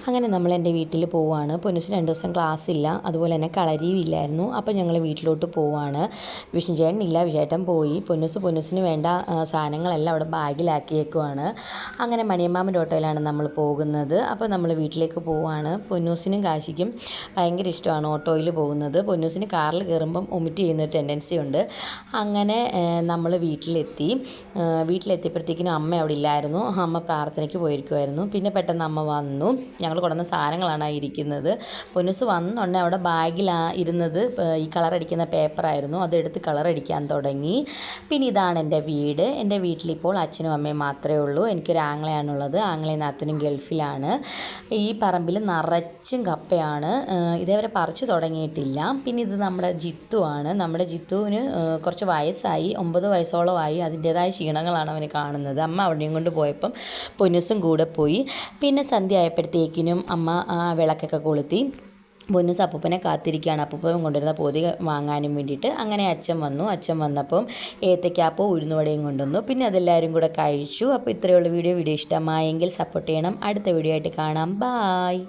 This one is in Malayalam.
അങ്ങനെ നമ്മൾ എൻ്റെ വീട്ടിൽ പോവുകയാണ്. പൊന്നുസിന് 2 ദിവസം ക്ലാസ് ഇല്ല, അതുപോലെ തന്നെ കളരിയും ഇല്ലായിരുന്നു. അപ്പോൾ ഞങ്ങൾ വീട്ടിലോട്ട് പോവുകയാണ്. വിഷ്ണുചേട്ടൻ ഇല്ല, വിജയേട്ടൻ പോയി. പൊന്നുസിന് വേണ്ട സാധനങ്ങളെല്ലാം അവിടെ ബാഗിലാക്കിയേക്കുവാണ്. അങ്ങനെ മണിയമ്മാമൻ്റെ ഓട്ടോയിലാണ് നമ്മൾ പോകുന്നത്. അപ്പോൾ നമ്മൾ വീട്ടിലേക്ക് പോവുകയാണ്. പൊന്നൂസിനും കാശിക്കും ഭയങ്കര ഇഷ്ടമാണ് ഓട്ടോയിൽ പോകുന്നത്. പൊന്നൂസിന് കാറിൽ കയറുമ്പം വൊമിറ്റ് ചെയ്യുന്ന ടെൻഡൻസി ഉണ്ട്. അങ്ങനെ നമ്മൾ വീട്ടിലെത്തിയപ്പോഴത്തേക്കിനും അമ്മ അവിടെ ഇല്ലായിരുന്നു. അമ്മ പ്രാർത്ഥനയ്ക്ക് പോയിരിക്കുമായിരുന്നു. പിന്നെ പെട്ടെന്ന് അമ്മ വന്നു. ഞങ്ങൾ കൊണ്ടുവന്ന സാധനങ്ങളാണ് ഇരിക്കുന്നത്. പൊന്നൂസ് വന്നുടനെ അവിടെ ഇരുന്നത് ഈ കളറടിക്കുന്ന പേപ്പറായിരുന്നു. അതെടുത്ത് കളറടിക്കാൻ തുടങ്ങി. പിന്നെ ഇതാണ് എൻ്റെ വീട്. എൻ്റെ വീട്ടിലിപ്പോൾ അച്ഛനും അമ്മയും മാത്രമേ ഉള്ളൂ. എനിക്കൊരു ആങ്ങളയാണുള്ളത്. ആങ്ങളയും നാത്തൂനും ഗൾഫിലാണ്. ഈ പറമ്പിൽ നിറച്ചും കപ്പയാണ്. ഇതേവരെ പറിച്ചു തുടങ്ങിയിട്ടില്ല. പിന്നെ ഇത് നമ്മുടെ ജിത്തുവാണ്. നമ്മുടെ ജിത്തുവിന് കുറച്ച് വയസ്സായി, 9 വയസ്സോളമായി. അതിൻ്റേതായ ക്ഷീണങ്ങളാണ് അവന് കാണുന്നത്. അമ്മ അവിടെയും കൊണ്ട് പോയപ്പം പൊന്നൂസും കൂടെ പോയി. പിന്നെ സന്ധ്യ ആയപ്പോഴത്തേക്കിനും അമ്മ വിളക്കൊക്കെ കൊളുത്തി. പൊന്നൂസ് അപ്പൂപ്പനെ കാത്തിരിക്കുകയാണ്. അപ്പൂപ്പൻ കൊണ്ടുവരുന്ന പൊതി വാങ്ങാനും വേണ്ടിയിട്ട്. അങ്ങനെ അച്ഛൻ വന്നു. അച്ഛൻ വന്നപ്പം ഏത്തയ്ക്കാപ്പവും ഉഴുന്നുവടയും കൊണ്ടുവന്നു. പിന്നെ അതെല്ലാവരും കൂടെ കഴിച്ചു. അപ്പോൾ ഇത്രയുള്ള വീഡിയോ ഇഷ്ടമായെങ്കിൽ സപ്പോർട്ട് ചെയ്യണം. അടുത്ത വീഡിയോ ആയിട്ട് കാണാം. ബായ്.